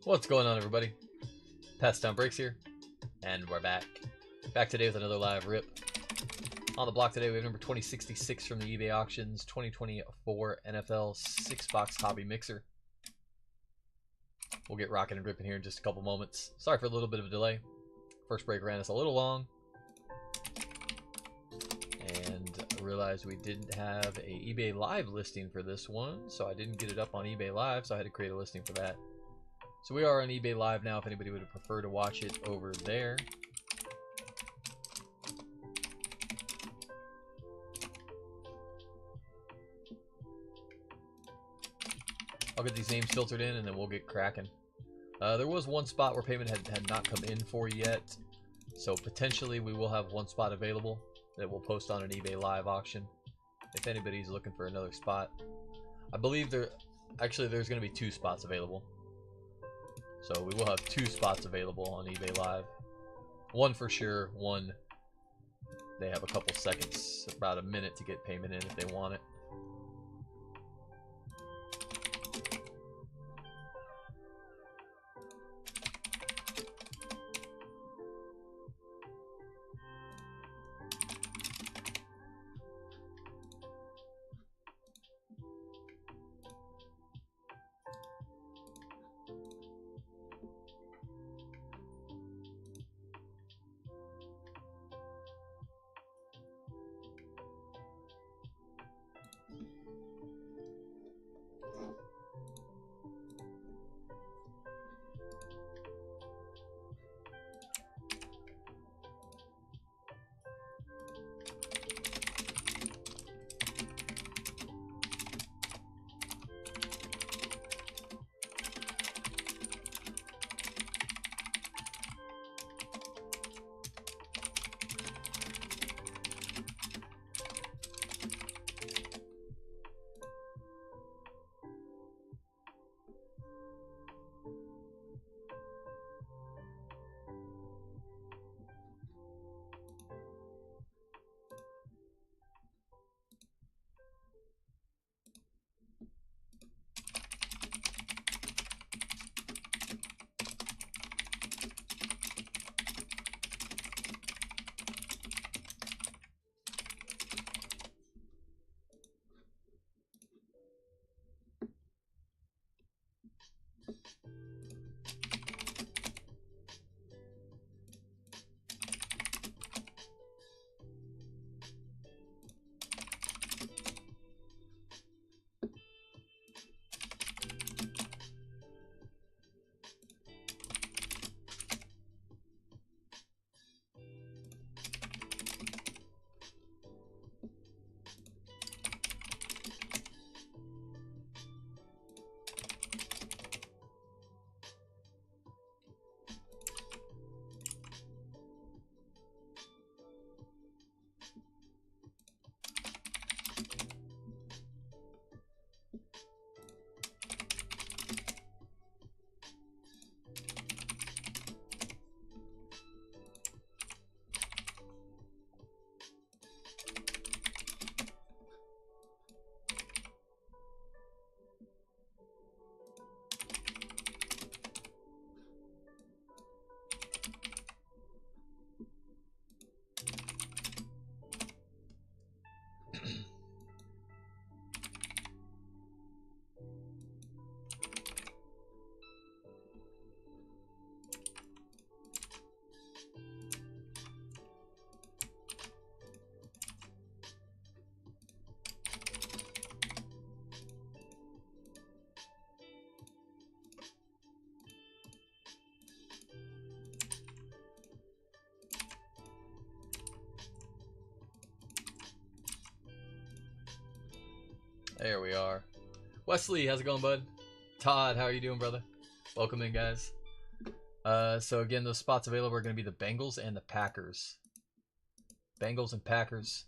What's going on, everybody? Pass Down Breaks here, and we're back. Back today with another live rip. On the block today, we have number 2066 from the eBay auctions, 2024 NFL 6-box hobby mixer. We'll get rocking and ripping here in just a couple moments. Sorry for a little bit of a delay. First break ran us a little long, and I realized we didn't have a eBay live listing for this one, so I didn't get it up on eBay live, so I had to create a listing for that. So we are on eBay Live now if anybody would prefer to watch it over there. I'll get these names filtered in and then we'll get cracking. There was one spot where payment had not come in for yet. So potentially we will have one spot available that we'll post on an eBay Live auction if anybody's looking for another spot. I believe there's going to be 2 spots available. So we will have 2 spots available on eBay Live. One for sure, one they have a couple seconds, about a minute to get payment in if they want it. There we are. Wesley, how's it going, bud? Todd, how are you doing, brother? Welcome in, guys. So again, those spots available are going to be the Bengals and the Packers. Bengals and Packers.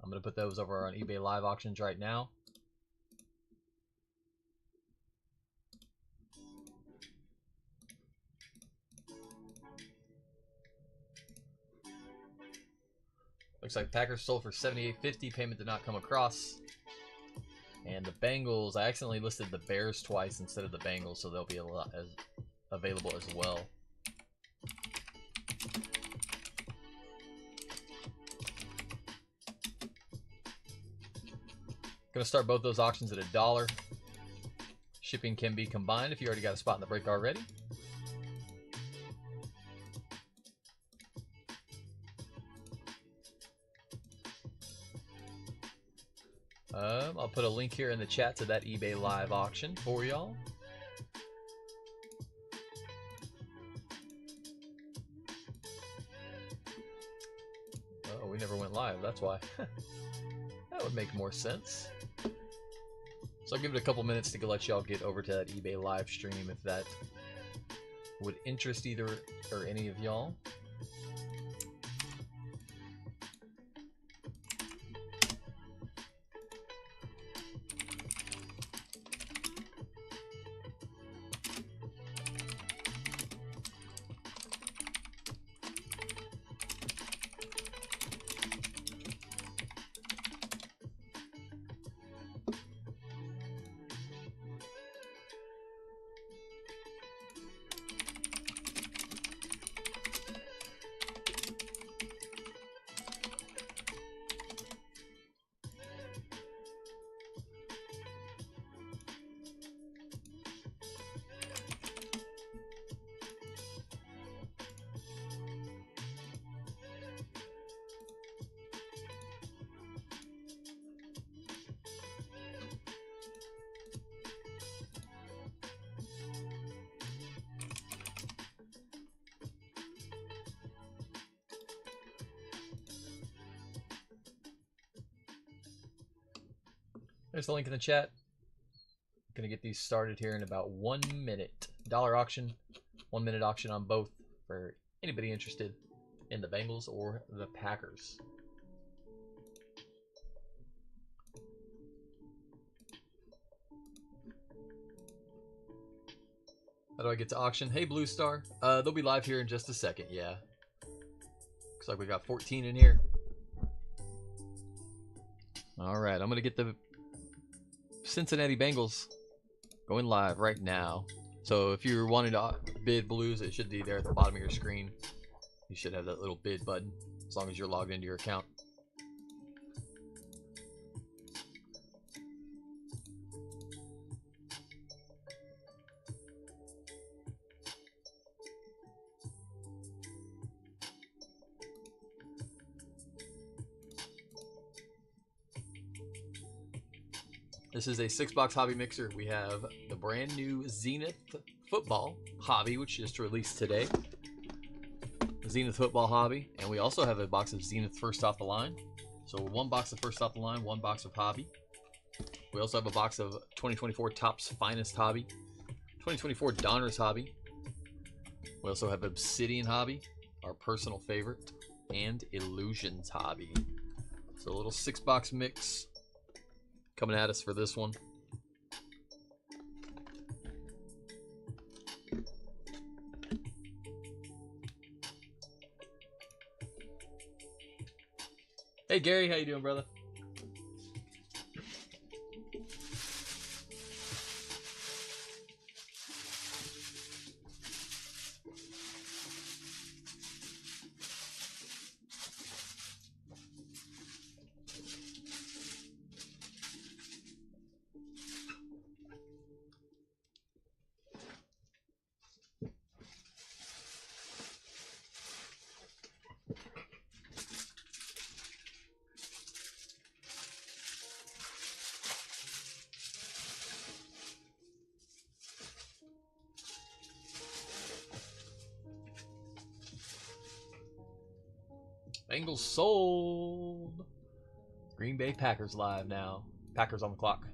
I'm going to put those over on eBay live auctions right now. Looks like Packers sold for $78.50. Payment did not come across. And the Bengals, I accidentally listed the Bears twice instead of the Bengals, so they'll be available as well. Gonna start both those auctions at $1. Shipping can be combined if you already got a spot in the break already. I'll put a link here in the chat to that eBay live auction for y'all. Oh, we never went live, that's why. That would make more sense. So I'll give it a couple minutes to let y'all get over to that eBay live stream if that would interest either or any of y'all. There's the link in the chat. Gonna get these started here in about 1 minute. Dollar auction, 1 minute auction on both for anybody interested in the Bengals or the Packers. How do I get to auction? Hey, Blue Star. They'll be live here in just a second, yeah. Looks like we got 14 in here. Alright, I'm gonna get the Cincinnati Bengals going live right now. So if you're wanting to bid blues, it should be there at the bottom of your screen. You should have that little bid button as long as you're logged into your account. This is a 6-box hobby mixer. We have the brand new Zenith Football hobby, which just released today. Zenith Football hobby. And we also have a box of Zenith First Off the Line. So 1 box of First Off the Line, 1 box of hobby. We also have a box of 2024 Topps Finest hobby, 2024 Donruss hobby. We also have Obsidian hobby, our personal favorite, and Illusions hobby. So a little 6-box mix coming at us for this one. Hey Gary, how you doing, brother? Bengals sold. Green Bay Packers live now. Packers on the clock.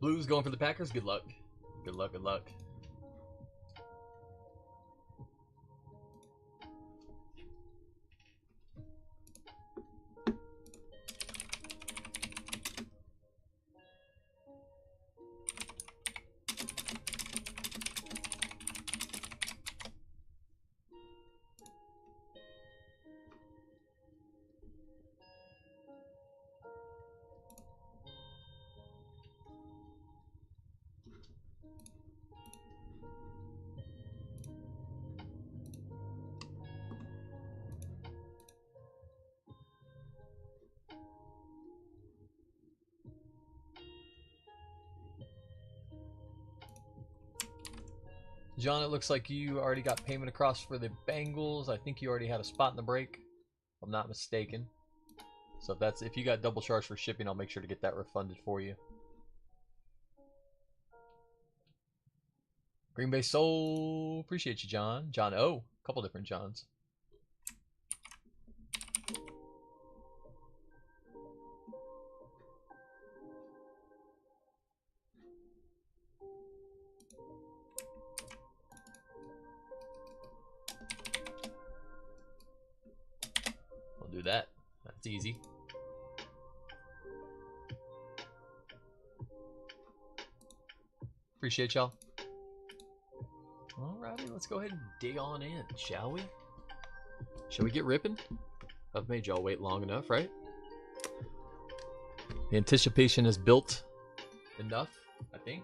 Blues going for the Packers. Good luck. Good luck, good luck. John, it looks like you already got payment across for the Bengals. I think you already had a spot in the break, if I'm not mistaken. So if you got double charge for shipping, I'll make sure to get that refunded for you. Green Bay Soul, appreciate you, John. John O, a couple different Johns. Do that. That's easy. Appreciate y'all. Alrighty, let's go ahead and dig on in, shall we? Shall we get ripping? I've made y'all wait long enough, right? The anticipation is built enough, I think.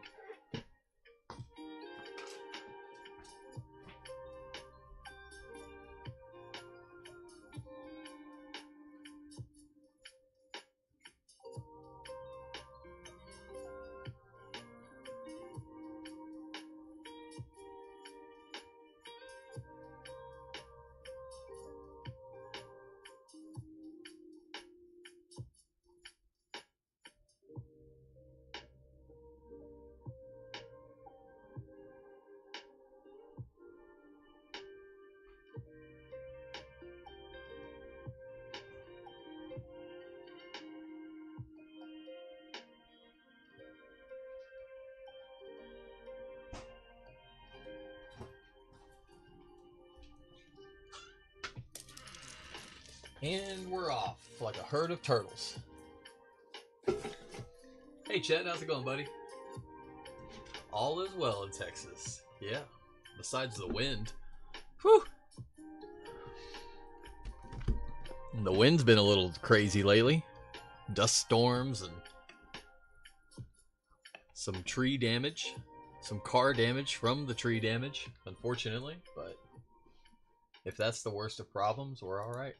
And we're off like a herd of turtles. Hey Chet, how's it going, buddy? All is well in Texas. Yeah, besides the wind. Whew. The wind's been a little crazy lately. Dust storms and some tree damage. Some car damage from the tree damage, unfortunately. But if that's the worst of problems, we're alright.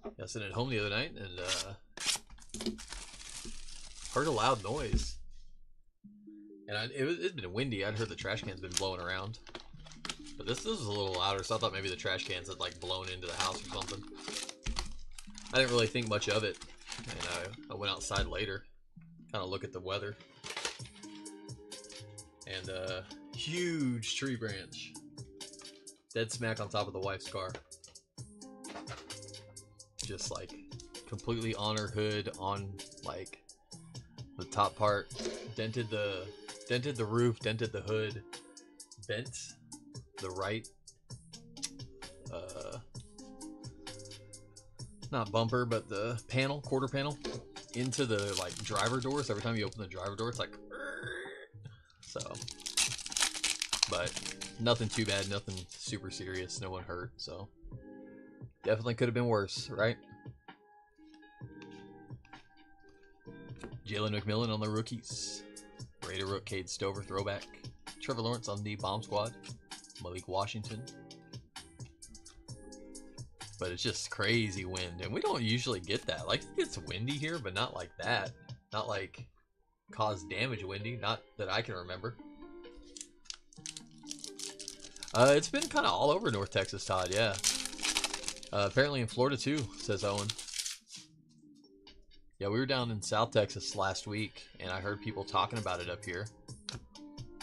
I was sitting at home the other night and heard a loud noise. And it'd been windy. I'd heard the trash cans been blowing around. But this was a little louder, so I thought maybe the trash cans had like blown into the house or something. I didn't really think much of it. And I went outside later, kind of look at the weather. And huge tree branch. Dead smack on top of the wife's car. Just like completely on her hood, on like the top part, dented the roof, dented the hood, bent the right not bumper but the panel, quarter panel, into the like driver door. So every time you open the driver door, it's like so. But nothing too bad, nothing super serious, no one hurt. So definitely could have been worse, right? Jalen McMillan on the rookies. Raider Rook, Cade Stover throwback. Trevor Lawrence on the bomb squad. Malik Washington. But it's just crazy wind, and we don't usually get that. Like, it gets windy here, but not like that. Not like caused damage, Wendy. Not that I can remember. It's been kind of all over North Texas, Todd, yeah. Apparently in Florida too, says Owen. Yeah, we were down in South Texas last week, and I heard people talking about it up here.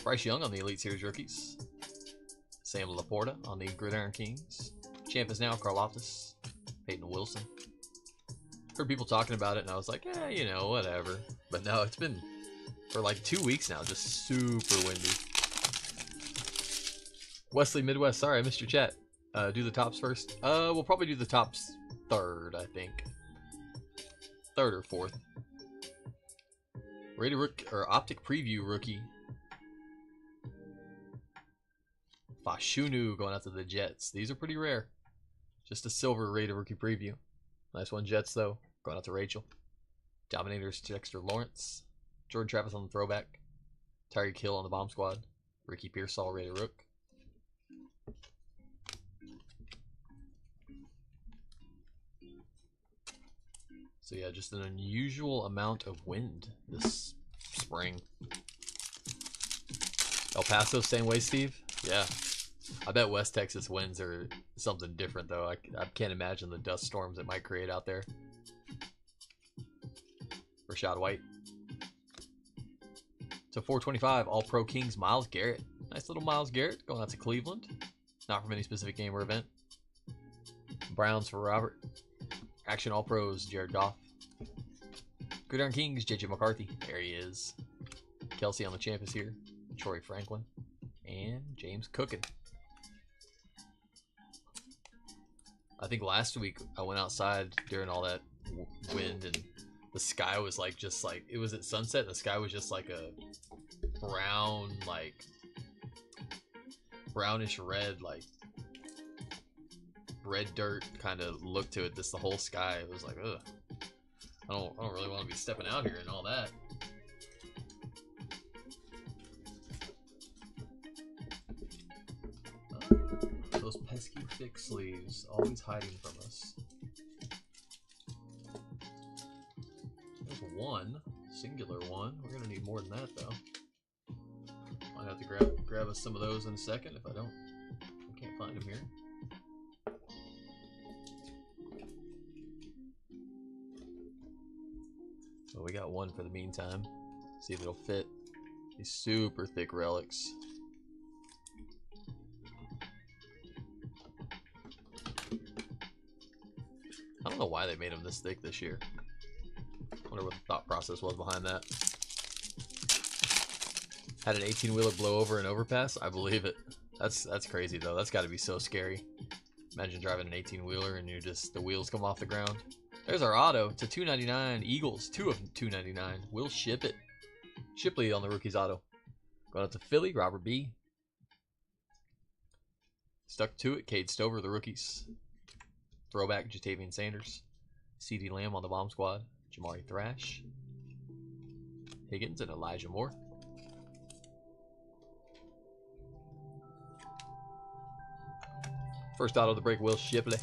Bryce Young on the Elite Series rookies. Sam Laporta on the Gridiron Kings. Champ is now Karloftis. Peyton Wilson. Heard people talking about it, and I was like, yeah, you know, whatever. But no, it's been for like 2 weeks now, just super windy. Wesley Midwest, sorry, I missed your chat. Do the tops first. We'll probably do the tops third, I think. Third or fourth. Rated rookie or Optic Preview rookie. Fashunu going out to the Jets. These are pretty rare. Just a silver rated rookie preview. Nice one, Jets, though. Going out to Rachel. Dominators, Dexter Lawrence. Jordan Travis on the throwback. Tyreek Hill on the bomb squad. Ricky Pearsall, rated rook. So yeah, just an unusual amount of wind this spring. El Paso, same way, Steve? Yeah. I bet West Texas winds are something different, though. I can't imagine the dust storms it might create out there. Rashad White. To 425, All-Pro Kings, Myles Garrett. Nice little Myles Garrett going out to Cleveland. Not from any specific game or event. Browns for Robert. Action All-Pros, Jared Goff. Gridiron Kings, JJ McCarthy. There he is. Kelsey on the champ is here. Troy Franklin. And James Cookin. I think last week I went outside during all that wind, and the sky was like just like, it was at sunset, and the sky was just like a brown, like brownish red, like red dirt kind of look to it. This the whole sky. It was like, ugh. I don't really want to be stepping out here and all that. Those pesky thick sleeves, always hiding from us. There's one, singular one. We're gonna need more than that though. Might have to grab us some of those in a second if I can't find them here. Well, we got one for the meantime. See if it'll fit. These super thick relics. I don't know why they made them this thick this year. I wonder what the thought process was behind that. Had an 18-wheeler blow over an overpass? I believe it. That's crazy though. That's got to be so scary. Imagine driving an 18-wheeler and the wheels come off the ground. There's our auto to 299. Eagles, 2 of 299. We'll ship it. Shipley on the rookies auto. Going out to Philly, Robert B. Stuck to it, Cade Stover, the rookies. Throwback, Jatavian Sanders. CeeDee Lamb on the bomb squad. Jamari Thrash. Higgins and Elijah Moore. First auto of the break, Will Shipley.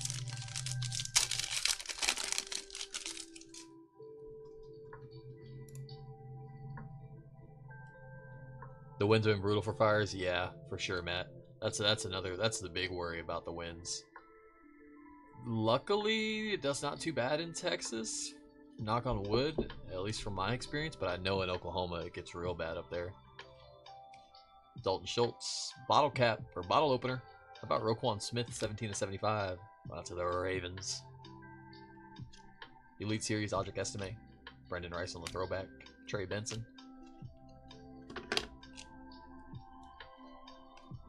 The winds have been brutal for Fires. Yeah, for sure, Matt. That's the big worry about the winds. Luckily, it does not too bad in Texas. Knock on wood, at least from my experience, but I know in Oklahoma it gets real bad up there. Dalton Schultz, bottle cap or bottle opener. How about Roquan Smith, 17/75? Out to the Ravens. Elite Series, Audric Estime. Brendan Rice on the throwback. Trey Benson.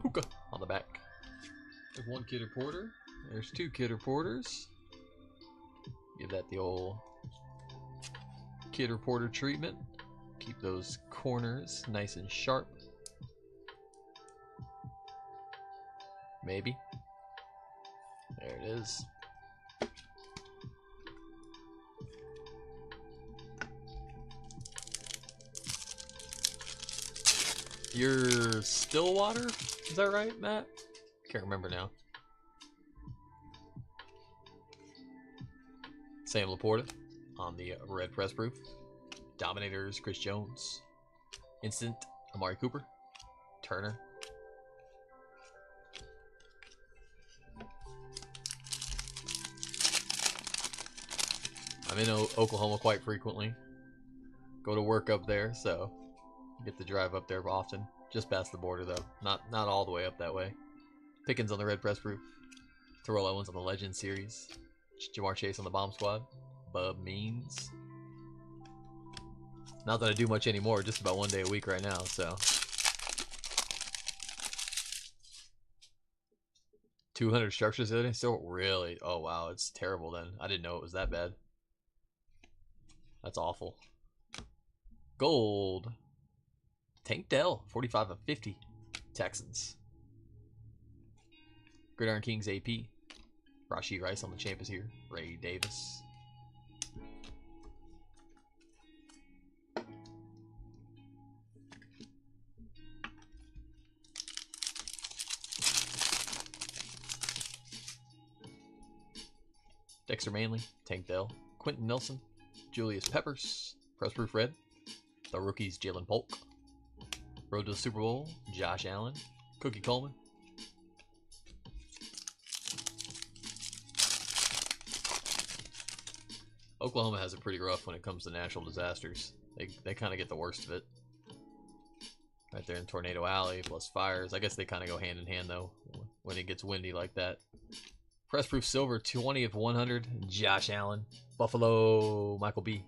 Puka on the back. There's one Kidder Porter. There's 2 Kidder Porters. Give that the old Kidder Porter treatment. Keep those corners nice and sharp. Maybe. There it is. You're Stillwater? Is that right, Matt? Can't remember now. Sam Laporta on the red press proof. Dominators, Chris Jones. Instant Amari Cooper. Turner. I'm in Oklahoma quite frequently. Go to work up there, so get to drive up there often. Just past the border, though. Not all the way up that way. Pickens on the red press proof. Terrell Owens on the Legend Series. Jamar Chase on the Bomb Squad. Bub Means. Not that I do much anymore, just about 1 day a week right now, so. 200 structures the other day? Still really? Oh wow, it's terrible then. I didn't know it was that bad. That's awful. Gold. Tank Dell, 45 of 50. Texans. Gridiron Kings AP. Rashee Rice on the champ is here. Ray Davis. Dexter Manley, Tank Dell, Quentin Nelson, Julius Peppers, Press Proof Red, the rookies Jalen Polk, Road to the Super Bowl, Josh Allen, Cookie Coleman, Oklahoma has it pretty rough when it comes to natural disasters. They kind of get the worst of it. Right there in Tornado Alley, plus fires. I guess they kind of go hand in hand, though, when it gets windy like that. Press Proof Silver, 20 of 100. Josh Allen. Buffalo, Michael B.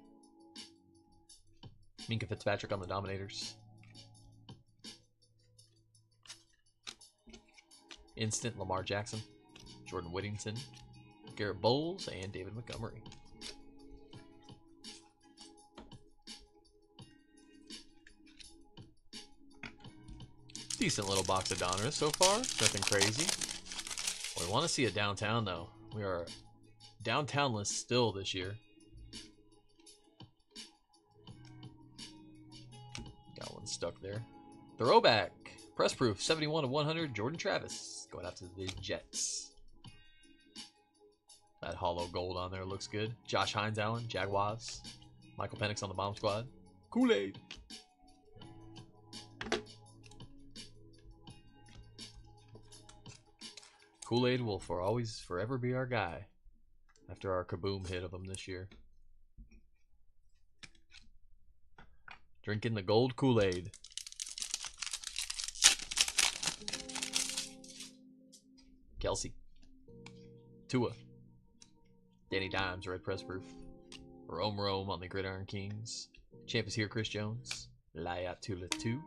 Minka Fitzpatrick on the Dominators. Instant Lamar Jackson. Jordan Whittington. Garrett Bowles, and David Montgomery. Decent little box of Donruss so far. Nothing crazy. We want to see it downtown, though. We are downtownless still this year. Got one stuck there. Throwback. Press Proof, 71 of 100. Jordan Travis. Going out to the Jets. That hollow gold on there looks good. Josh Hines Allen, Jaguars. Michael Penix on the Bomb Squad. Kool-Aid. Kool-Aid will always forever be our guy after our kaboom hit of him this year. Drinking the gold Kool-Aid. Kelsey. Tua. Danny Dimes, red press proof. Rome on the Gridiron Kings. Champ is here, Chris Jones. Layatula 2.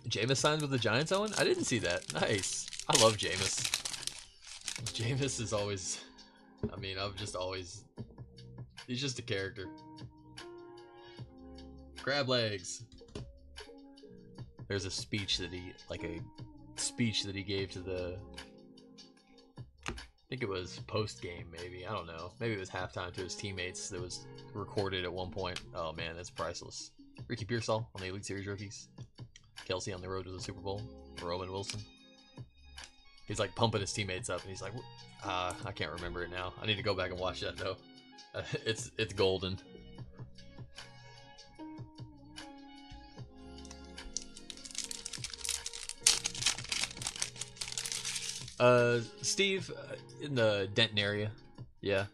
Jameis signs with the Giants, Owen? I didn't see that. Nice. I love Jameis. Jameis is always... I mean, I've just always... He's just a character. Crab legs. There's a speech that he... Like a speech that he gave to the... I think it was post-game, maybe. I don't know. Maybe it was halftime to his teammates that was recorded at one point. Oh, man, that's priceless. Ricky Pearsall on the Elite Series rookies. Kelsey on the road to the Super Bowl. Roman Wilson. He's like pumping his teammates up, and he's like, I can't remember it now. I need to go back and watch that though. It's golden. Steve, in the Denton area. Yeah.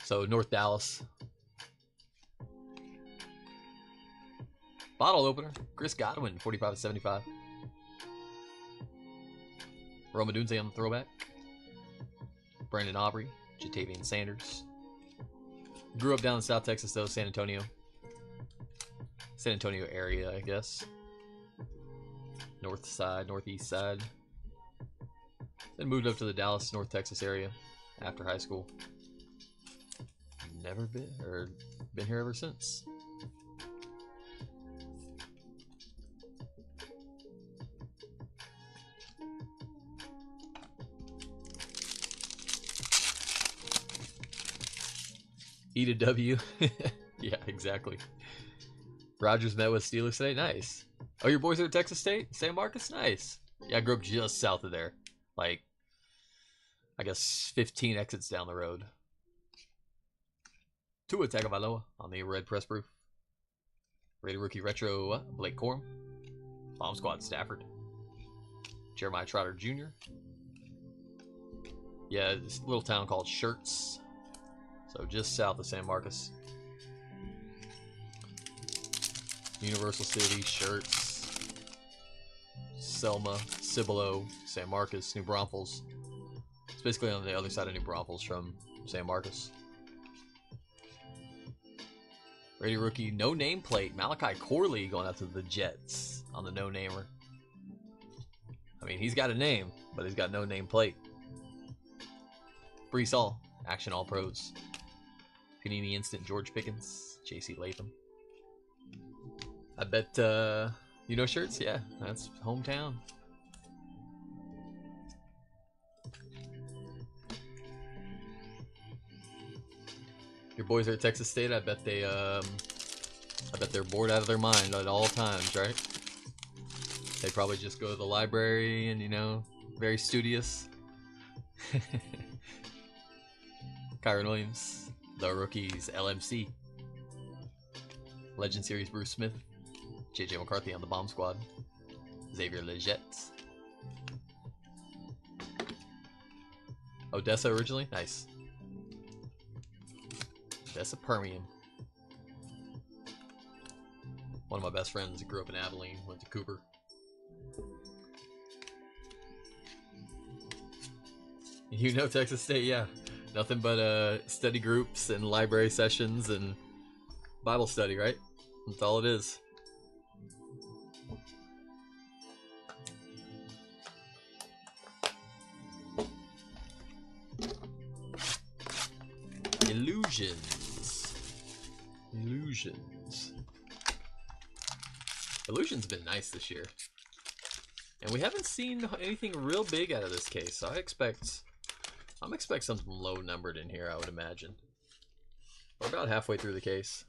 So North Dallas. Bottle opener, Chris Godwin, 45 of 75. Roma Dunze on the throwback. Brandon Aubrey, Jatavian Sanders. Grew up down in South Texas, though, San Antonio. San Antonio area, I guess. North side, northeast side. Then moved up to the Dallas, North Texas area after high school. Never been here ever since. Eat a W. Yeah, exactly. Rogers met with Steelers today. Nice. Oh, your boys are at Texas State? San Marcos? Nice. Yeah, I grew up just south of there. Like, I guess 15 exits down the road. Tua Tagovailoa on the red press proof. Rated rookie retro Blake Corum. Bomb Squad Stafford. Jeremiah Trotter Jr. Yeah, this little town called Shirts. So just south of San Marcos. Universal City, Shirts, Selma, Cibolo, San Marcos, New Braunfels. It's basically on the other side of New Braunfels from San Marcos. Radio rookie, no nameplate. Malachi Corley going out to the Jets on the no-namer. I mean, he's got a name, but he's got no nameplate. Brees Hall, Action All Pros. Panini Instant, George Pickens, J.C. Latham. I bet, you know Shirts? Yeah, that's hometown. Your boys are at Texas State. I bet they're bored out of their mind at all times, right? They probably just go to the library and, you know, very studious. Kyron Williams, the rookies, LMC. Legend Series, Bruce Smith. JJ McCarthy on the bomb squad. Xavier Legette. Odessa originally? Nice. Odessa Permian. One of my best friends grew up in Abilene, went to Cooper. You know Texas State, yeah. Nothing but study groups and library sessions and Bible study, right? That's all it is. Illusions. Illusion's been nice this year. And we haven't seen anything real big out of this case, so I'm expect something low numbered in here, I would imagine. We're about halfway through the case.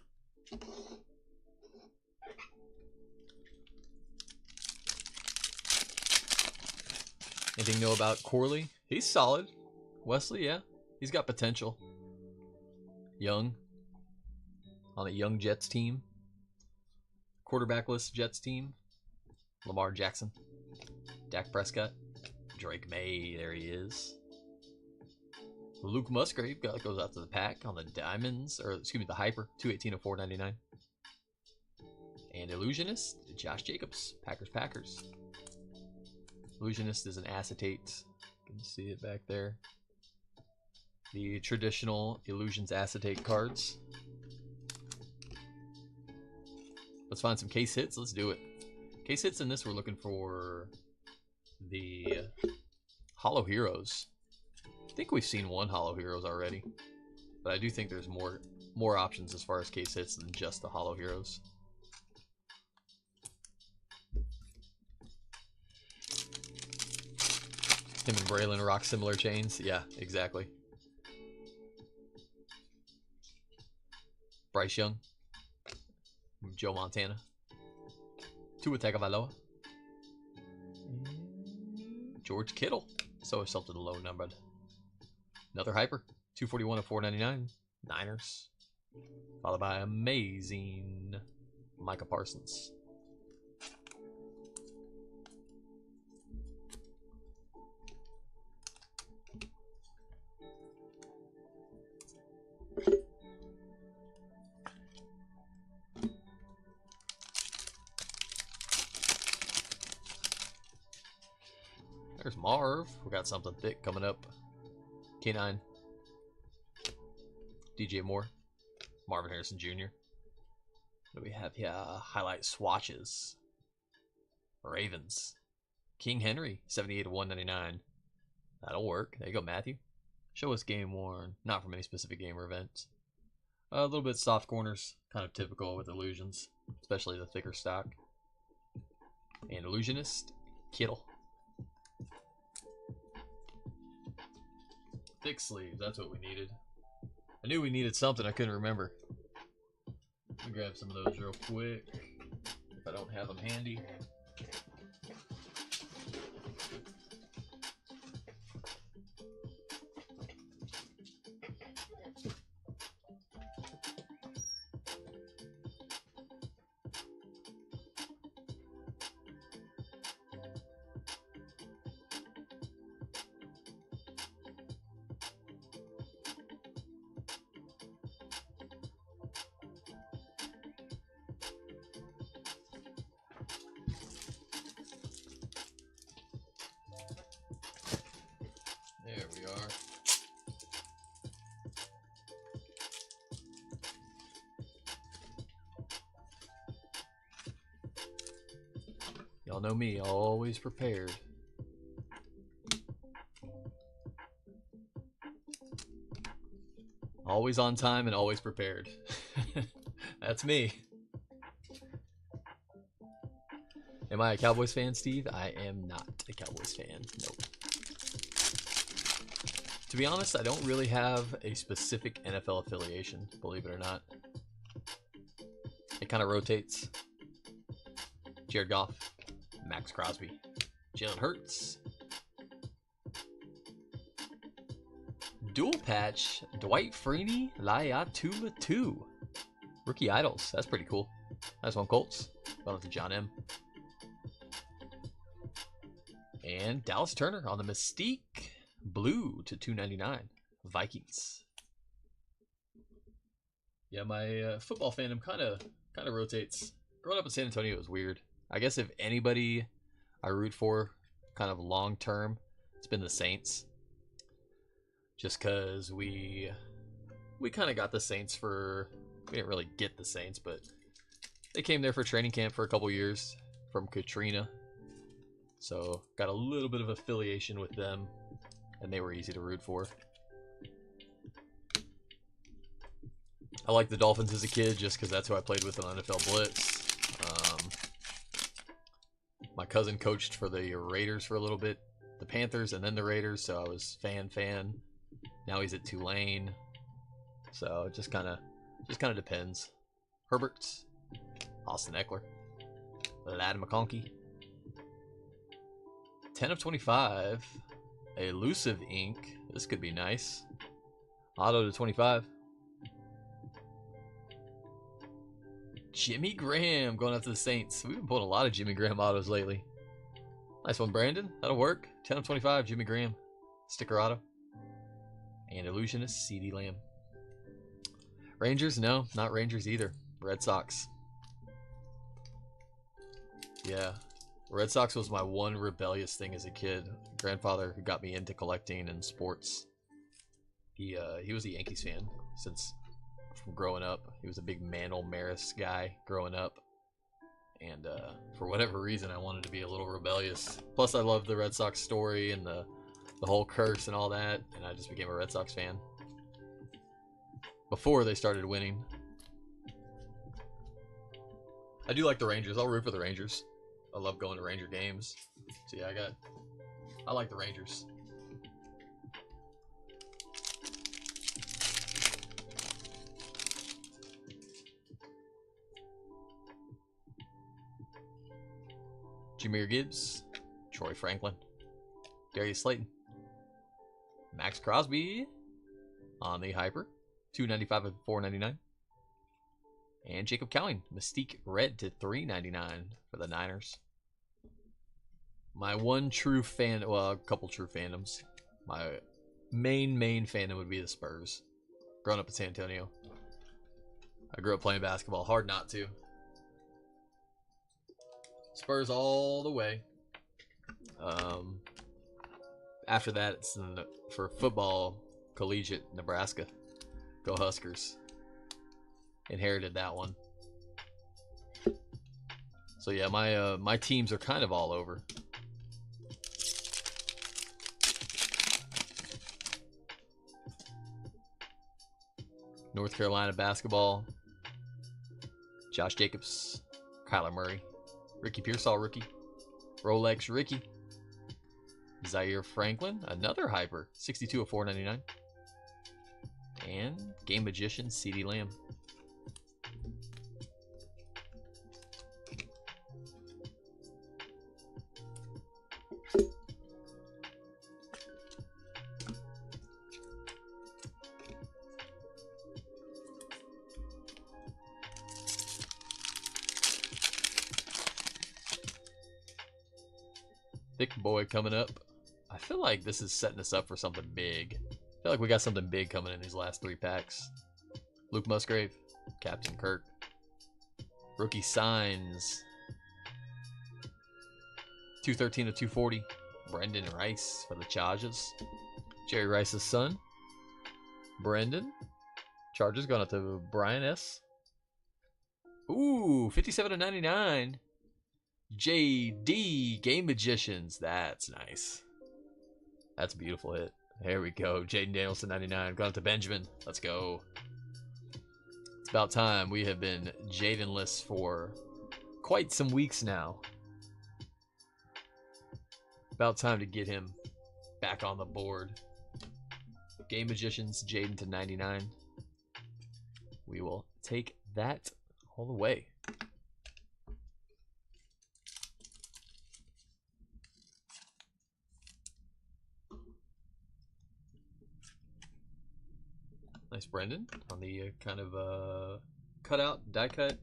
Anything new about Corley? He's solid. Wesley, yeah. He's got potential. Young. On a young Jets team. Quarterbackless Jets team. Lamar Jackson. Dak Prescott. Drake May, there he is. Luke Musgrave goes out to the pack on the Diamonds, or excuse me, the Hyper, 218 of 499. And Illusionist, Josh Jacobs, Packers. Illusionist is an acetate. You can see it back there. The traditional Illusions acetate cards. Let's find some case hits. Let's do it. Case hits in this, we're looking for the Hollow Heroes. I think we've seen one Hollow Heroes already, but I do think there's more options as far as case hits than just the Hollow Heroes. Him and Braylon rock similar chains. Yeah, exactly. Bryce Young. Joe Montana. Tua Tagovailoa. George Kittle. So is something low numbered. Another Hyper. 241 of 499. Niners. Followed by amazing Micah Parsons. There's Marv. We got something thick coming up. K9. DJ Moore. Marvin Harrison Jr. What do we have here? Highlight swatches. Ravens. King Henry. 78 of 199. That'll work. There you go, Matthew. Show us game worn. Not from any specific game or event. A little bit soft corners. Kind of typical with Illusions. Especially the thicker stock. And Illusionist. Kittle. Thick sleeves, that's what we needed. I knew we needed something, I couldn't remember. Let me grab some of those real quick, if I don't have them handy. Y'all know me, always prepared. Always on time and always prepared. That's me. Am I a Cowboys fan, Steve? I am not a Cowboys fan. Nope. To be honest, I don't really have a specific NFL affiliation, believe it or not. It kind of rotates. Jared Goff, Max Crosby, Jalen Hurts. Dual patch, Dwight Freeney, Laiatula 2. Rookie Idols, that's pretty cool. Nice one, Colts. Going up to John M. And Dallas Turner on the Mystique. Blue to 299. Vikings. Yeah, my football fandom kind of rotates. Growing up in San Antonio was weird. I guess if anybody I root for kind of long term, it's been the Saints. Just because we kind of got the Saints for... We didn't really get the Saints, but they came there for training camp for a couple years from Katrina. So got a little bit of affiliation with them, and they were easy to root for. I liked the Dolphins as a kid just because that's who I played with on NFL Blitz. My cousin coached for the Raiders for a little bit, the Panthers, and then the Raiders, so I was fan. Now he's at Tulane, so it just kind of depends. Herbert, Austin Eckler, Ladd McConkey. 10 of 25. Elusive ink. This could be nice. Auto to 25. Jimmy Graham going out to the Saints. We've been pulling a lot of Jimmy Graham autos lately. Nice one, Brandon. That'll work. 10 of 25. Jimmy Graham. Sticker auto. And Illusionist, CeeDee Lamb. Rangers? No, not Rangers either. Red Sox. Yeah. Red Sox was my one rebellious thing as a kid. Grandfather who got me into collecting and sports. He was a Yankees fan since from growing up. He was a big Mantle Maris guy growing up. And for whatever reason, I wanted to be a little rebellious. Plus, I loved the Red Sox story and the whole curse and all that. And I just became a Red Sox fan. Before they started winning. I do like the Rangers. I'll root for the Rangers. I love going to Ranger games. So yeah, I like the Rangers. Jameer Gibbs, Troy Franklin, Darius Slayton, Max Crosby on the Hyper, 295 of 499. And Jacob Cowing, Mystique Red to 399 for the Niners. My one true fan, well, a couple true fandoms. My main fandom would be the Spurs. Growing up in San Antonio. I grew up playing basketball. Hard not to. Spurs all the way. After that, it's for football, collegiate, Nebraska. Go Huskers. Inherited that one. So yeah, my teams are kind of all over. North Carolina basketball. Josh Jacobs, Kyler Murray, Ricky Pearsall rookie, Rolex Ricky, Zaire Franklin, another hyper, 62 of 499, and Game Magician CeeDee Lamb. Thick boy coming up. I feel like this is setting us up for something big. I feel like we got something big coming in these last 3 packs. Luke Musgrave, Captain Kirk. Rookie signs. 213 of 240. Brendan Rice for the Chargers. Jerry Rice's son. Brendan. Chargers going up to Brian S. Ooh, 57 of 99. JD Game Magicians. That's nice. That's a beautiful hit. There we go. Jaden Danielson 99. Going to Benjamin. Let's go. It's about time. We have been Jaden-less for quite some weeks now. About time to get him back on the board. Game Magicians, Jaden to 99. We will take that all the way. Nice Brendan on the kind of cutout, die cut,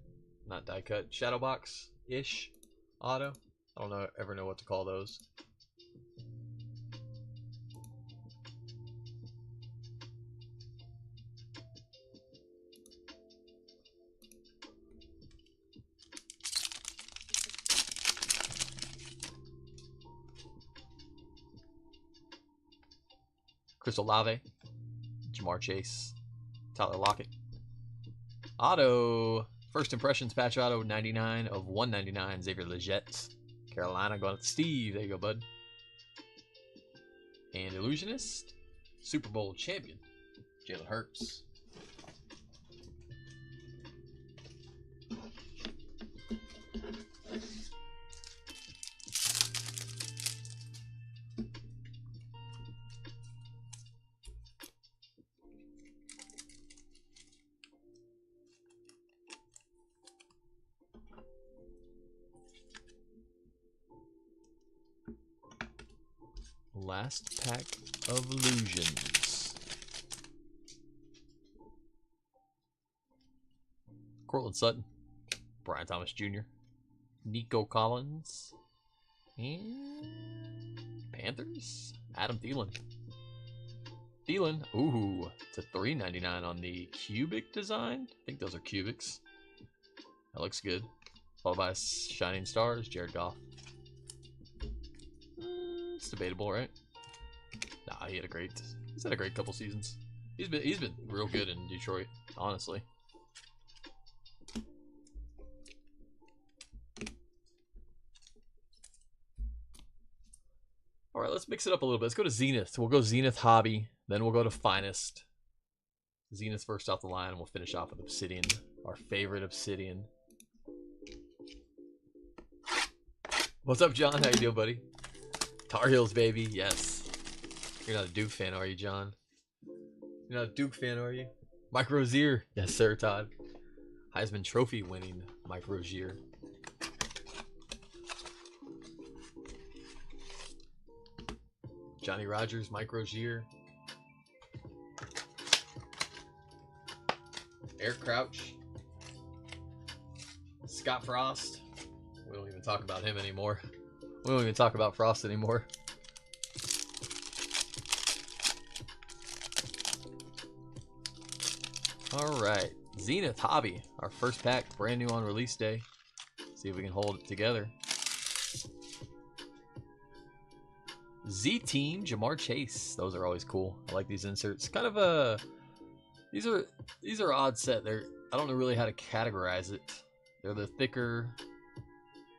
not die cut, shadow box-ish auto. I don't ever know what to call those. Crystal Lave, Jamar Chase, Tyler Lockett. Auto, first impressions patch auto 99 of 199, Xavier Legette. Carolina going to Steve. There you go, bud. And Illusionist, Super Bowl champion, Jalen Hurts. Last pack of illusions. Cortland Sutton, Brian Thomas Jr., Nico Collins, and Panthers, Adam Thielen. Thielen, ooh, to $3.99 on the cubic design. I think those are cubics. That looks good. Followed by Shining Stars, Jared Goff. It's debatable, right? Nah, he's had a great couple seasons. He's been real good in Detroit, honestly. All right, let's mix it up a little bit. Let's go to Zenith. We'll go Zenith Hobby, then we'll go to Finest. Zenith first off the line, and we'll finish off with Obsidian, our favorite Obsidian. What's up, John? How you doing, buddy? Tar Heels, baby. Yes. You're not a Duke fan, are you, John? You're not a Duke fan, are you? Mike Rozier. Yes, sir, Todd. Heisman Trophy winning Mike Rozier. Johnny Rogers, Mike Rozier. Eric Crouch. Scott Frost. We don't even talk about him anymore. We don't even talk about Frost anymore. Alright, Zenith Hobby. Our first pack, brand new on release day. See if we can hold it together. Z-Team, Jamar Chase. Those are always cool. I like these inserts. Kind of a... These are odd set. I don't know really how to categorize it. They're the thicker,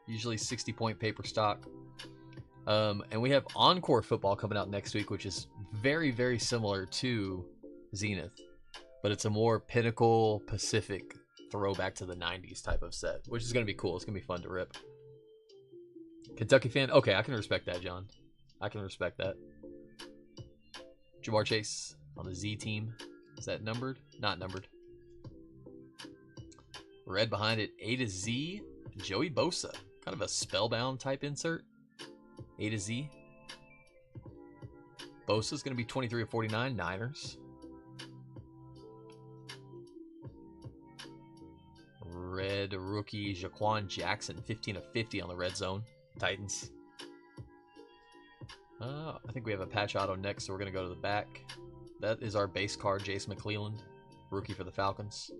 usually 60-point paper stock. And we have Encore Football coming out next week, which is very, very similar to Zenith. But it's a more Pinnacle Pacific throwback to the 90s type of set, which is going to be cool. It's going to be fun to rip. Kentucky fan? Okay, I can respect that, John. I can respect that. Jamar Chase on the Z team. Is that numbered? Not numbered. Red behind it, A to Z. Joey Bosa. Kind of a spellbound type insert. A to Z. Bosa's going to be 23 of 49. Niners. Red rookie Jaquan Jackson. 15 of 50 on the red zone. Titans. I think we have a patch auto next, so we're going to go to the back. That is our base card, Jace McClelland. Rookie for the Falcons.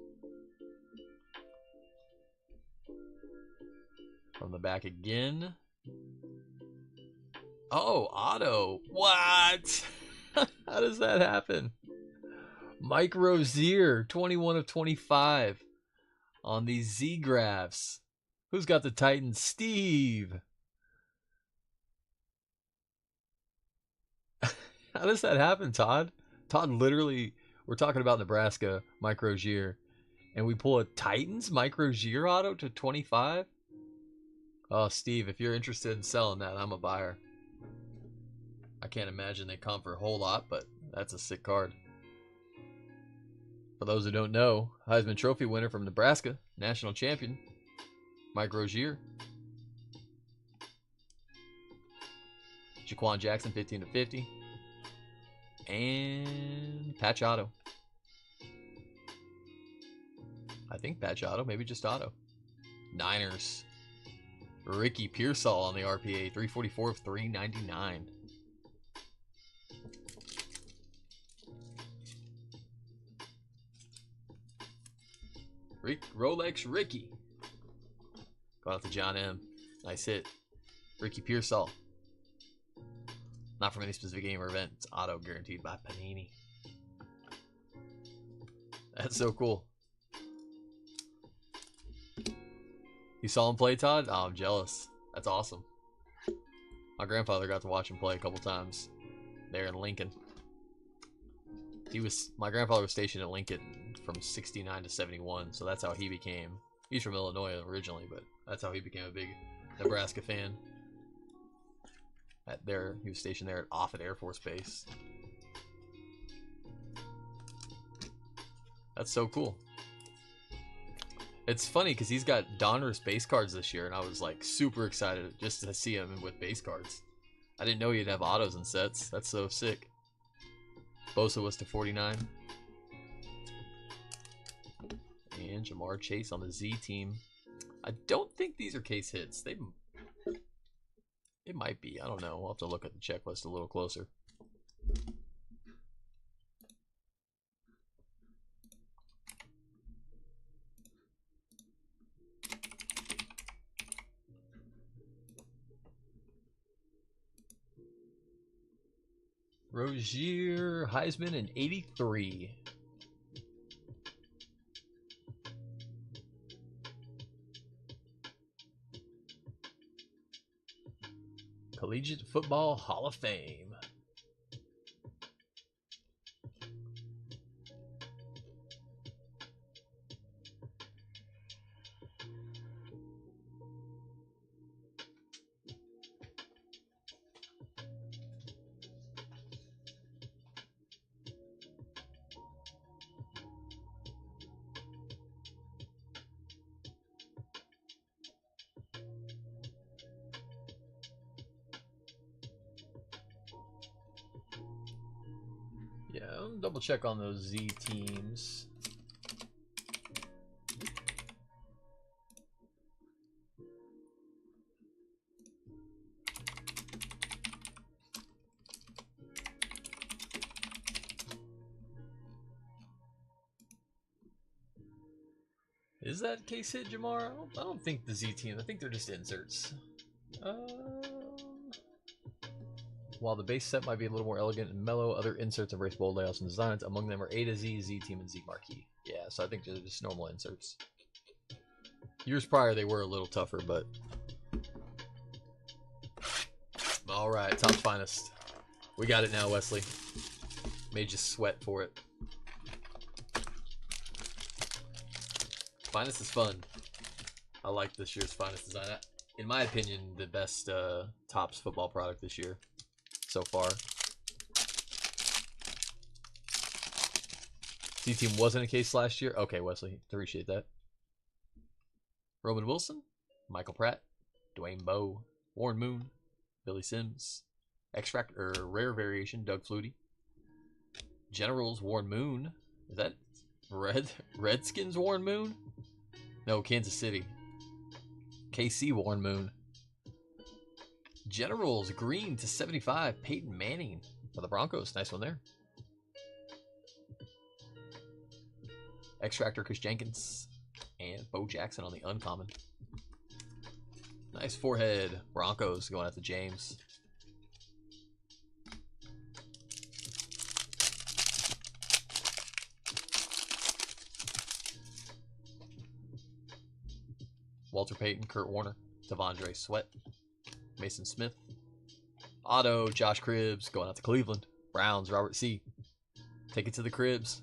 From the back again. Oh, auto. What? How does that happen? Mike Rozier, 21 of 25 on these Z-Graphs. Who's got the Titans? Steve. How does that happen, Todd? Todd literally, we're talking about Nebraska, Mike Rozier, and we pull a Titans Mike Rozier auto to 25? Oh, Steve, if you're interested in selling that, I'm a buyer. I can't imagine they come for a whole lot, but that's a sick card. For those who don't know, Heisman Trophy winner from Nebraska, national champion, Mike Rozier. Jaquan Jackson, 15/50. And patch auto. I think patch auto, maybe just auto. Niners. Ricky Pearsall on the RPA, 344/399. Rolex Ricky. Going out to John M. Nice hit. Ricky Pearsall. Not from any specific game or event. It's auto guaranteed by Panini. That's so cool. You saw him play, Todd? Oh, I'm jealous. That's awesome. My grandfather got to watch him play a couple times there in Lincoln. My grandfather was stationed at Lincoln from 69 to 71, so that's how he became. He's from Illinois originally, but that's how he became a big Nebraska fan. He was stationed there at Offutt Air Force Base. That's so cool. It's funny because he's got Donruss base cards this year, and I was like super excited just to see him with base cards. I didn't know he'd have autos and sets. That's so sick. Bosa was to 49. And Jamar Chase on the Z team. I don't think these are case hits. It might be. I don't know. We'll have to look at the checklist a little closer. Rozier, Heisman in 83. Collegiate Football Hall of Fame. Yeah, I'll double check on those Z teams. Is that case hit, Jamar? I don't think the Z team. I think they're just inserts. While the base set might be a little more elegant and mellow, other inserts embrace bold layouts and designs. Among them are A to Z, Z team, and Z marquee. Yeah, so I think they're just normal inserts. Years prior, they were a little tougher, but... Alright, Top's finest. We got it now, Wesley. Made you sweat for it. Finest is fun. I like this year's finest design. In my opinion, the best Topps football product this year so far. Z-Team wasn't a case last year. Okay, Wesley, appreciate that. Roman Wilson, Michael Pratt, Dwayne Bowe, Warren Moon, Billy Sims, Rare Variation, Doug Flutie, Generals, Warren Moon. Is that Redskins Warren Moon? No, Kansas City. KC Warren Moon. Generals, green to 75, Peyton Manning for the Broncos. Nice one there. X-Factor, Chris Jenkins. And Bo Jackson on the uncommon. Nice forehead. Broncos going after James. Walter Payton, Kurt Warner, Devondre Sweat, Mason Smith. Auto, Josh Cribbs, going out to Cleveland. Browns, Robert C. Take it to the Cribbs.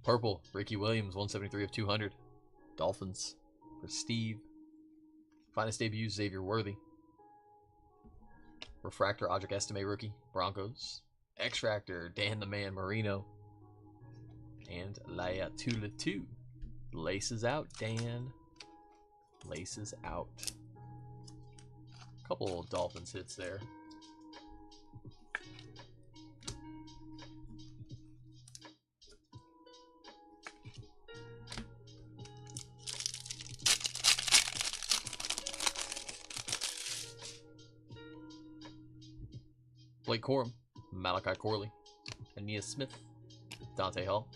Purple, Ricky Williams, 173 of 200. Dolphins for Steve. Finest debut, Xavier Worthy. Refractor, Audric Estime rookie. Broncos. X-Factor, Dan the Man Marino. And Laia Tula 2. Laces out, Dan. Laces out. Couple of Dolphins hits there. Blake Corum, Malachi Corley, Aeneas Smith, Dante Hall.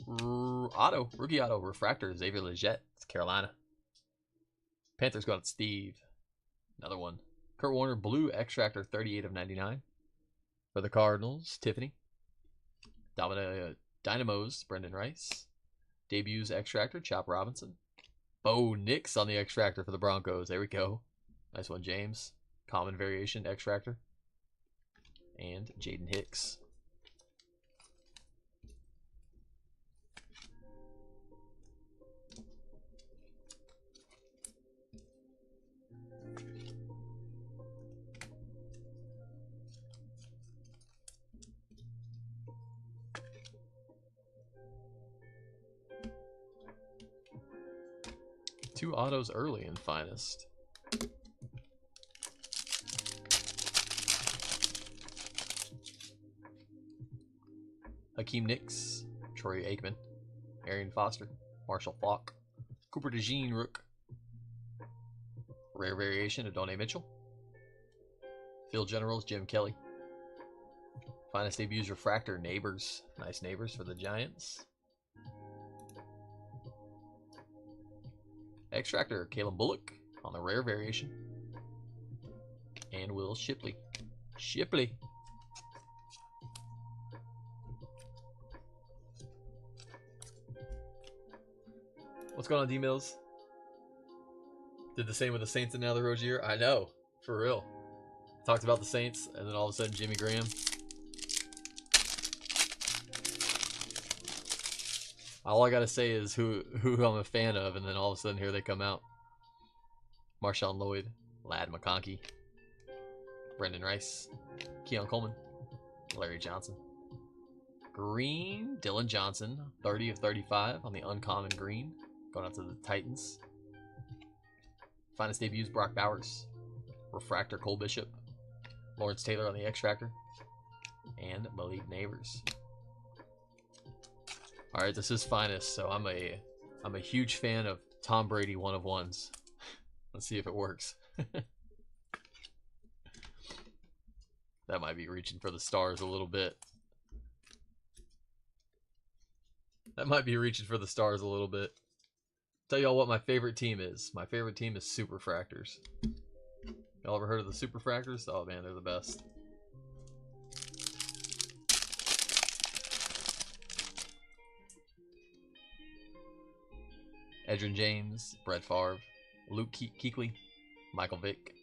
Auto, rookie auto, refractor, Xavier Legette, Carolina. Panthers got Steve. Another one. Kurt Warner, blue, X-Factor, 38 of 99. For the Cardinals, Tiffany. Dynamos, Brendan Rice. Debuts, X-Factor, Chop Robinson. Bo Nix on the X-Factor for the Broncos. There we go. Nice one, James. Common variation, X-Factor. And Jaden Hicks. Two autos early in Finest. Hakeem Nicks, Troy Aikman, Arian Foster, Marshall Falk, Cooper DeJean Rook, rare variation, Adonai Mitchell, Field Generals, Jim Kelly, Finest debuts, refractor, Neighbors, nice Neighbors for the Giants, X-Factor, Caleb Bullock on the rare variation, and Will Shipley. What's going on, D-Mills? Did the same with the Saints and now the Rozier? I know, for real. Talked about the Saints, and then all of a sudden Jimmy Graham. All I gotta say is who I'm a fan of, and then all of a sudden here they come out. Marshawn Lloyd, Ladd McConkey, Brendan Rice, Keon Coleman, Larry Johnson. Green, Dylan Johnson, 30 of 35 on the uncommon green. Going out to the Titans. Finest debuts, Brock Bowers. Refractor, Cole Bishop. Lawrence Taylor on the X-Factor. And Malik Neighbors. Alright, this is Finest, so I'm a huge fan of Tom Brady 1-of-1s. Let's see if it works. That might be reaching for the stars a little bit. Tell y'all what my favorite team is. My favorite team is Superfractors. Y'all ever heard of the Superfractors? Oh man, they're the best. Edgerrin James, Brett Favre, Luke Kuechly, Michael Vick,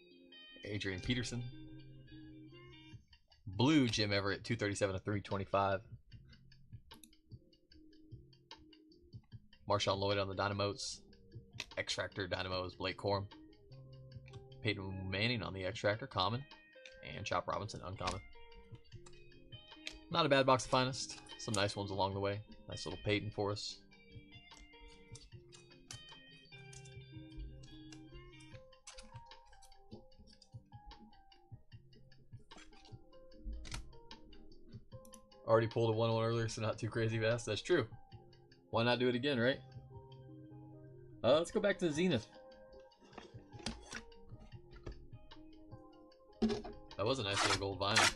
Adrian Peterson. Blue, Jim Everett, 237 of 325. Marshawn Lloyd on the Dynamos. X-Factor Dynamos, Blake Corum. Peyton Manning on the X-Factor, common. And Chop Robinson, uncommon. Not a bad box of Finest. Some nice ones along the way. Nice little Peyton for us. Already pulled a 1-1 earlier, so not too crazy fast. That's true. Why not do it again, right? Let's go back to Zenith. That was a nice little gold vinyl.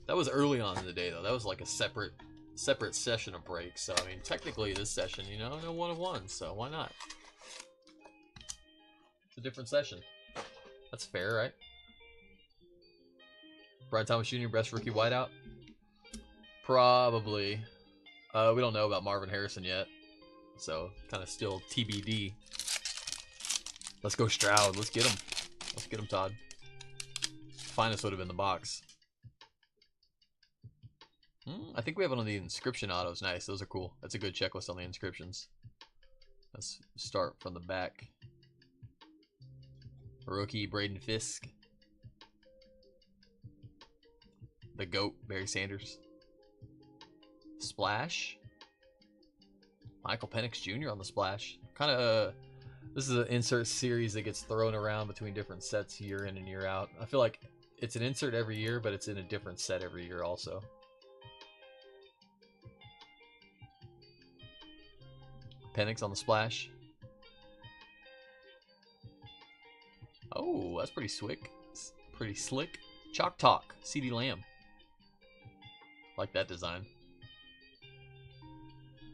That was early on in the day, though. That was like a separate session of breaks. So, I mean, technically this session, you know, no 1-of-1, so why not? It's a different session. That's fair, right? Brian Thomas Jr., best rookie wideout? Probably. We don't know about Marvin Harrison yet. so kind of still TBD. Let's go Stroud. Let's get him. Let's get him, Todd. Finest would have been the box. I think we have one of the inscription autos. Nice. Those are cool. That's a good checklist on the inscriptions. Let's start from the back. Rookie Braden Fisk. The GOAT Barry Sanders. Splash. Michael Penix Jr. on the splash. Kind of, this is an insert series that gets thrown around between different sets year in and year out. I feel like it's an insert every year, but it's in a different set every year also. Penix on the splash. Oh, that's pretty slick. Pretty slick. Chalk Talk, CeeDee Lamb. Like that design.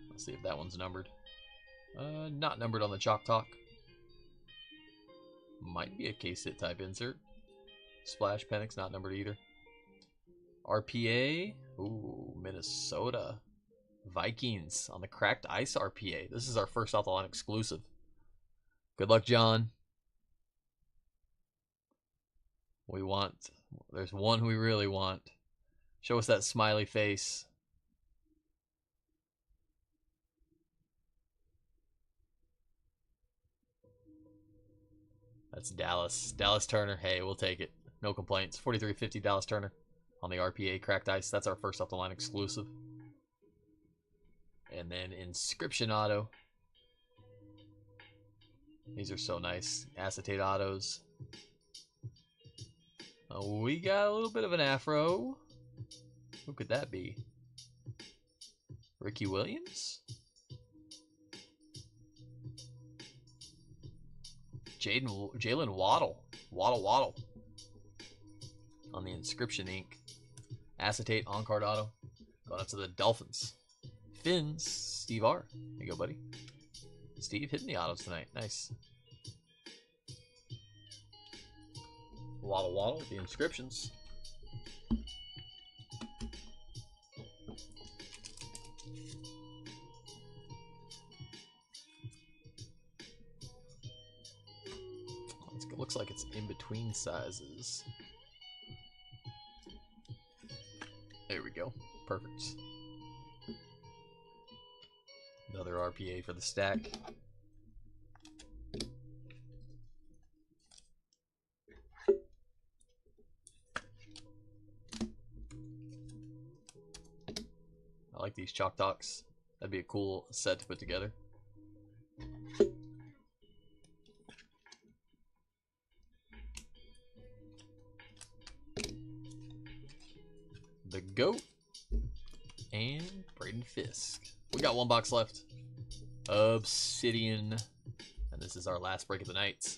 Let's see if that one's numbered. Not numbered on the Chalk Talk. Might be a case hit type insert. Splash Penix, not numbered either. RPA. Ooh, Minnesota. Vikings on the cracked ice RPA. This is our first off the line exclusive. Good luck, John. We want, there's one we really want. Show us that smiley face. That's Dallas. Dallas Turner. Hey, we'll take it. No complaints. 43.50 Dallas Turner on the RPA cracked ice. That's our first off the line exclusive. And then inscription auto. These are so nice. Acetate autos. We got a little bit of an afro. Who could that be? Ricky Williams? Jalen Waddle. Waddle. On the inscription ink. Acetate on-card auto. Going up to the Dolphins. Fins. Steve R. There you go, buddy. Steve hitting the autos tonight. Nice. Waddle with the inscriptions. It looks like it's in between sizes. There we go. Perfect. Another RPA for the stack. I like these Chalk Talks. That'd be a cool set to put together. The GOAT and Braden Fisk. We got one box left. Obsidian. And this is our last break of the night.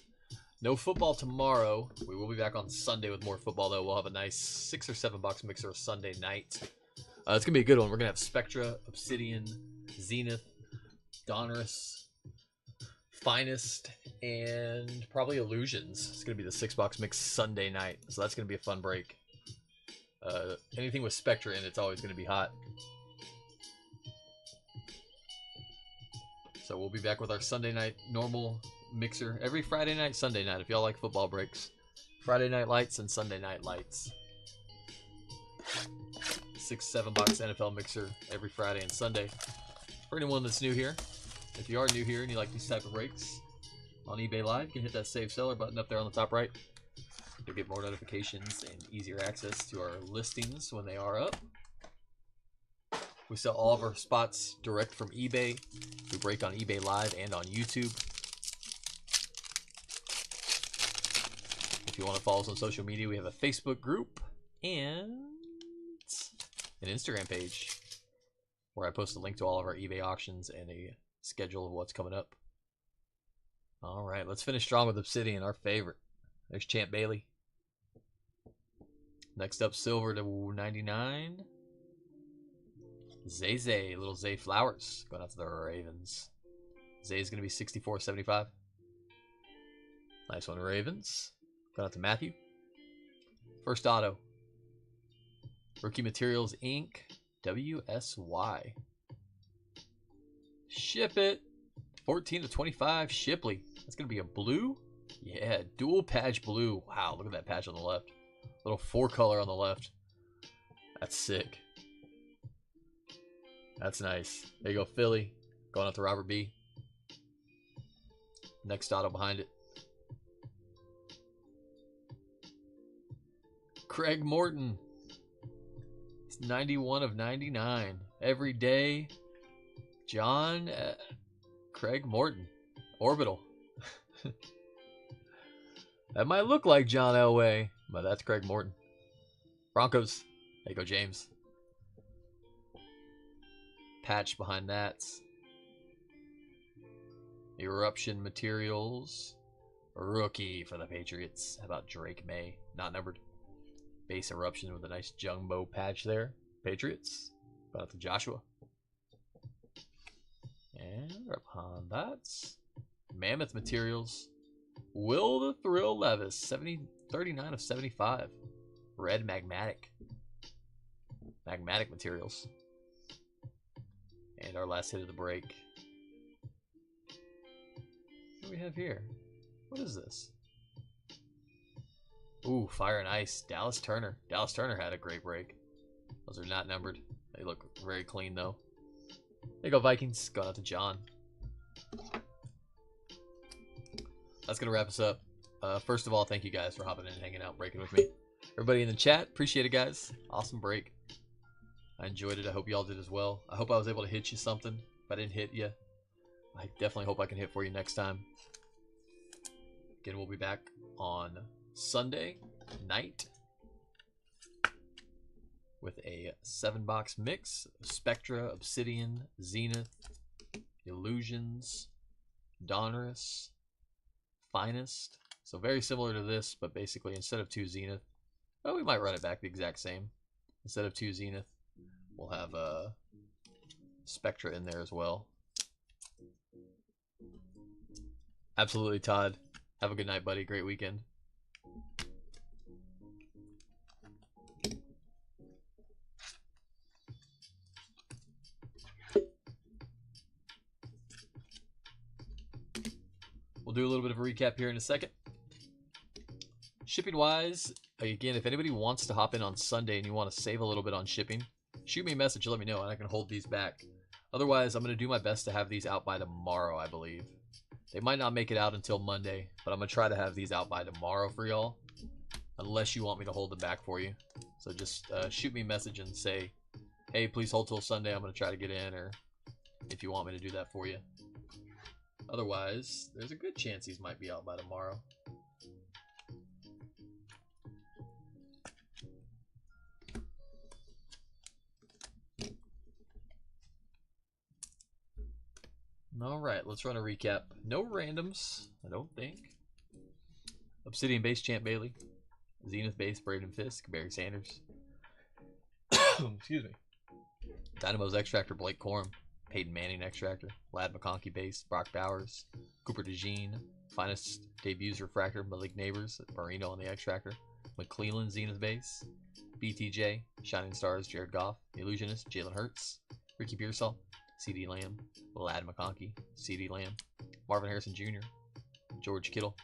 No football tomorrow. We will be back on Sunday with more football, though. We'll have a nice 6 or 7 box mixer Sunday night. It's going to be a good one. We're going to have Spectra, Obsidian, Zenith, Donruss, Finest, and probably Illusions. It's going to be the 6 box mix Sunday night. So that's going to be a fun break. Anything with Spectra in it's always going to be hot. So we'll be back with our Sunday night normal mixer every Friday night, Sunday night, if y'all like football breaks. Friday night lights and Sunday night lights. 6, 7 box NFL mixer every Friday and Sunday. For anyone that's new here, if you are new here and you like these type of breaks on eBay Live, you can hit that Save Seller button up there on the top right. You'll get more notifications and easier access to our listings when they are up. We sell all of our spots direct from eBay. We break on eBay Live and on YouTube. If you want to follow us on social media, we have a Facebook group and an Instagram page where I post a link to all of our eBay auctions and a schedule of what's coming up. All right, let's finish strong with Obsidian, our favorite. There's Champ Bailey. Next up, silver to 99. Zay, little Zay Flowers, going out to the Ravens. Zay's going to be 64.75. Nice one, Ravens. Going out to Matthew. First auto. Rookie Materials Inc. WSY. Ship it. 14 to 25, Shipley. That's going to be a blue. Yeah, dual patch blue. Wow, look at that patch on the left. Little 4-color on the left. That's sick. That's nice. There you go, Philly. Going out to Robert B. Next auto behind it. Craig Morton. It's 91 of 99. Every day. John Craig Morton. Orbital. That might look like John Elway, but that's Craig Morton. Broncos. There you go, James. Patch behind that. Eruption Materials. Rookie for the Patriots. How about Drake May? Not numbered. Base Eruption with a nice jumbo patch there. Patriots. Going out to Joshua. And right behind that. Mammoth Materials. Will the Thrill Levis. 39 of 75. Red Magmatic. Magmatic Materials. And our last hit of the break. What do we have here? What is this? Ooh, Fire and Ice. Dallas Turner. Dallas Turner had a great break. Those are not numbered. They look very clean, though. There you go, Vikings. Going out to John. That's going to wrap us up. First of all, thank you guys for hopping in and hanging out, breaking with me. Everybody in the chat, appreciate it, guys. Awesome break. I enjoyed it. I hope you all did as well. I hope I was able to hit you something. If I didn't hit you, I definitely hope I can hit for you next time. Again, we'll be back on Sunday night with a 7-box mix of Spectra, Obsidian, Zenith, Illusions, Donruss, Finest. So very similar to this, but basically instead of 2 Zenith, oh, we might run it back the exact same. Instead of 2 Zenith, we'll have Spectra in there as well. Absolutely, Todd. Have a good night, buddy. Great weekend. We'll do a little bit of a recap here in a second. Shipping wise, again, if anybody wants to hop in on Sunday and you want to save a little bit on shipping, shoot me a message, let me know, and I can hold these back. Otherwise, I'm going to do my best to have these out by tomorrow, I believe. They might not make it out until Monday, but I'm going to try to have these out by tomorrow for y'all, unless you want me to hold them back for you. So just shoot me a message and say, hey, please hold till Sunday, I'm going to try to get in, or if you want me to do that for you. Otherwise, there's a good chance these might be out by tomorrow. Alright, let's run a recap. No randoms, I don't think. Obsidian base, Champ Bailey. Zenith base, Braden Fisk, Barry Sanders. Excuse me. Dynamo's Extractor, Blake Corum. Peyton Manning Extractor. Lad McConkey base, Brock Bowers. Cooper DeJean. Finest Debuts Refractor, Malik Neighbors. Marino on the Extractor. McClellan Zenith base. BTJ. Shining Stars, Jared Goff. Illusionist, Jalen Hurts. Ricky Pearsall. CD Lamb, Lad McConkey, CD Lamb, Marvin Harrison Jr., George Kittle,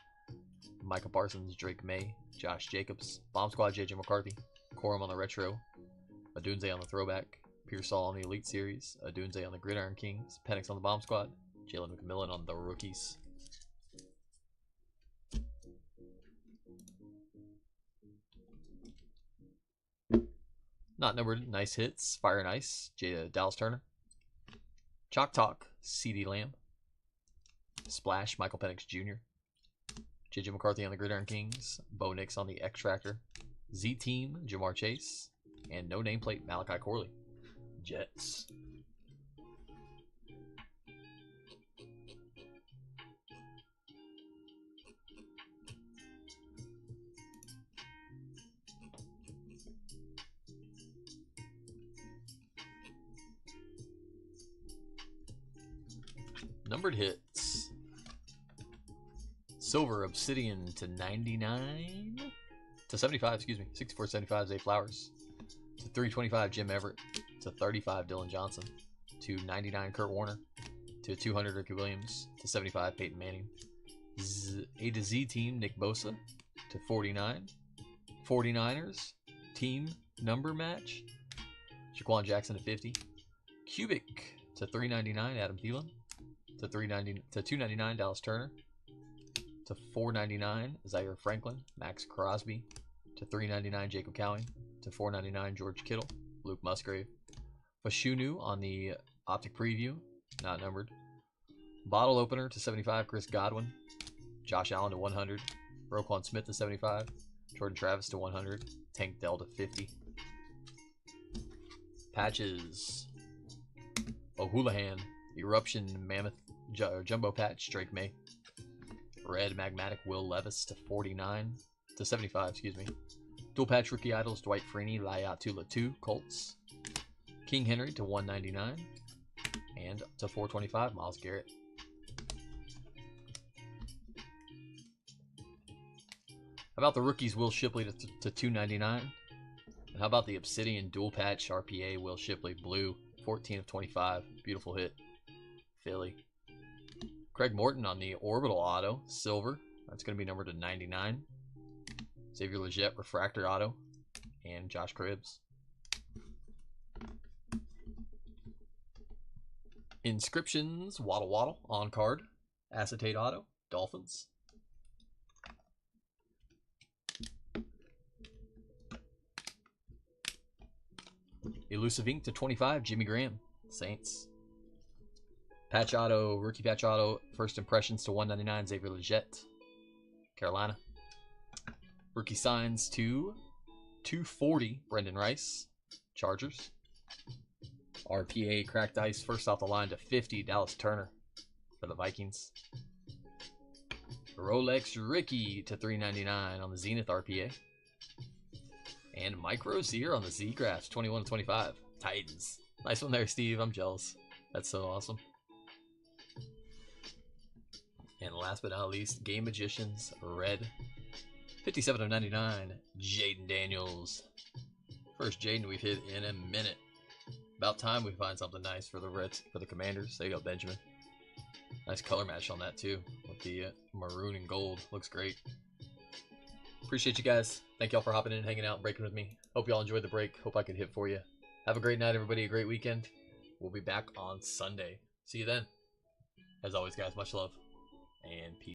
Micah Parsons, Drake May, Josh Jacobs, Bomb Squad, JJ McCarthy, Corum on the Retro, Adunze on the Throwback, Pearsall on the Elite Series, Adunze on the Gridiron Kings, Penix on the Bomb Squad, Jalen McMillan on the Rookies. Not numbered, nice hits, Fire and Ice, Dallas Turner. Chalk Talk, CD Lamb. Splash, Michael Penix Jr. JJ McCarthy on the Gridiron Kings. Bo Nix on the Extractor. Z-Team, Jamar Chase. And no nameplate, Malachi Corley. Jets. Numbered hits. Silver Obsidian to 99 to 75, excuse me. 64-75 Zay Flowers. To 325 Jim Everett. To 35 Dylan Johnson. To 99 Kurt Warner. to 200, Ricky Williams. To 75, Peyton Manning. A to Z team, Nick Bosa. To 49. 49ers team number match. Shaquan Jackson to 50. Cubic to 399, Adam Thielen. To 299, Dallas Turner. To 499, Zaire Franklin, Max Crosby. To 399, Jacob Cowing. To 499, George Kittle, Luke Musgrave. Fashunu on the Optic Preview, not numbered. Bottle Opener to 75, Chris Godwin. Josh Allen to 100. Roquan Smith to 75. Jordan Travis to 100. Tank Dell to 50. Patches. O'Houlihan. Eruption Mammoth Jumbo Patch, Drake May. Red Magmatic Will Levis to 49. To 75, excuse me. Dual Patch Rookie Idols, Dwight Freeney, Laiatu Latu, Colts. King Henry to 199. And to 425, Myles Garrett. How about the rookies, Will Shipley to 299? And how about the Obsidian Dual Patch RPA, Will Shipley, blue, 14 of 25. Beautiful hit. Philly. Craig Morton on the Orbital Auto, silver. That's going to be numbered to 99. Xavier Legette, Refractor Auto. And Josh Cribbs. Inscriptions, Waddle Waddle, on card. Acetate Auto, Dolphins. Elusive Ink to 25, Jimmy Graham, Saints. Patch Auto, Rookie Patch Auto, First Impressions to 199, Xavier Legette, Carolina. Rookie Signs to 240, Brendan Rice, Chargers. RPA Cracked Ice, first off the line to 50, Dallas Turner for the Vikings. Rolex Ricky to 399 on the Zenith RPA. And Mike Rozier on the Z-Graphs, 21-25. Titans. Nice one there, Steve. I'm jealous. That's so awesome. And last but not least, Game Magicians, red. 57 of 99, Jaden Daniels. First Jaden we've hit in a minute. About time we find something nice for the Reds, for the Commanders. There you go, Benjamin. Nice color match on that, too, with the maroon and gold. Looks great. Appreciate you guys. Thank y'all for hopping in, hanging out, and breaking with me. Hope y'all enjoyed the break. Hope I could hit for you. Have a great night, everybody. A great weekend. We'll be back on Sunday. See you then. As always, guys, much love and peace.